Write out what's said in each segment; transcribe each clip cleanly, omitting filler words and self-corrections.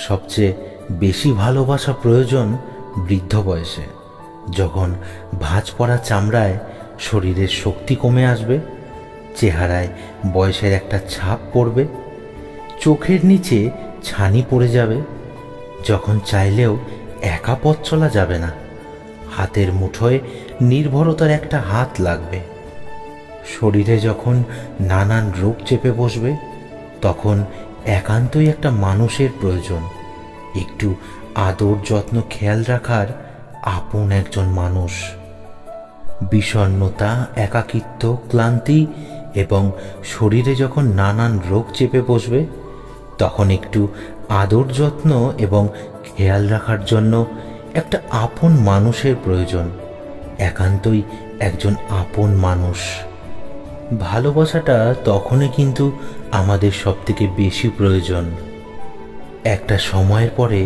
সবচেয়ে বেশি ভালোবাসা প্রয়োজন বৃদ্ধ বয়সে, যখন ভাঁজ পড়া চামড়ায় শরীরের শক্তি কমে আসবে, চেহারায় বয়সের একটা ছাপ পড়বে, চোখের নিচে ছানি পড়ে যাবে, যখন চাইলেও একা পথ চলা যাবে না, হাতের মুঠোয় নির্ভরতার একটা হাত লাগবে, শরীরে যখন নানান রোগ চেপে বসবে, তখন একান্তই একটা মানুষের প্রয়োজন, একটু আদর যত্ন খেয়াল রাখার আপন একজন মানুষ। বিষণ্ণতা, একাকিত্ব, ক্লান্তি এবং শরীরে যখন নানান রোগ চেপে বসবে, তখন একটু আদর যত্ন এবং খেয়াল রাখার জন্য একটা আপন মানুষের প্রয়োজন, একান্তই একজন আপন মানুষ। ভালোবাসাটা তখনই কিন্তু আমাদের সবথেকে বেশি প্রয়োজন। একটা সময়ের পরে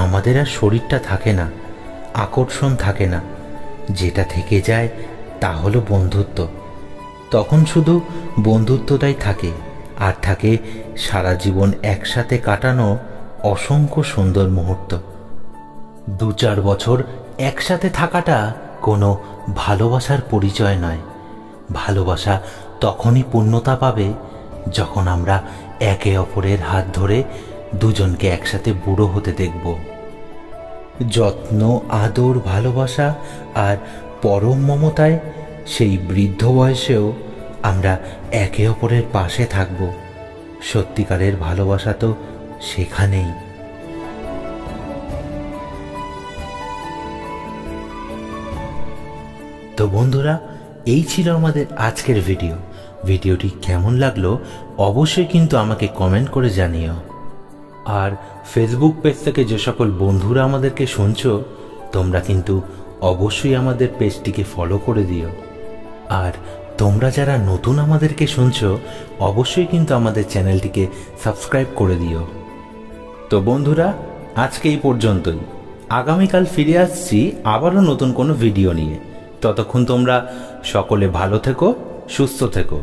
আমাদের আর শরীরটা থাকে না, আকর্ষণ থাকে না, যেটা থেকে যায় তা হলো বন্ধুত্ব। তখন শুধু বন্ধুত্বটাই থাকে, আর থাকে সারা জীবন একসাথে কাটানো অসংখ্য সুন্দর মুহূর্ত। 2-4 বছর একসাথে থাকাটা কোনো ভালোবাসার পরিচয় নয়। ভালোবাসা তখনই পূর্ণতা পাবে যখন আমরা একে অপরের হাত ধরে দুজনকে একসাথে বুড়ো হতে দেখব। যত্ন, আদর, ভালোবাসা আর পরম মমতায় সেই বৃদ্ধ বয়সেও আমরা একে অপরের পাশে থাকব। সত্যিকারের ভালোবাসা তো সেখানেই। তো বন্ধুরা, এই ছিল আমাদের আজকের ভিডিওটি কেমন লাগলো অবশ্যই কিন্তু আমাকে কমেন্ট করে জানিও। আর ফেসবুক পেজ থেকে যে সকল বন্ধুরা আমাদেরকে শুনছো, তোমরা কিন্তু অবশ্যই আমাদের পেজটিকে ফলো করে দিও। আর তোমরা যারা নতুন আমাদেরকে শুনছো, অবশ্যই কিন্তু আমাদের চ্যানেলটিকে সাবস্ক্রাইব করে দিও। তো বন্ধুরা, আজকে এই পর্যন্তই। আগামীকাল ফিরে আসছি আবারও নতুন কোনো ভিডিও নিয়ে। ততক্ষণ তোমরা সকলে ভালো থেকো, সুস্থ থেকো।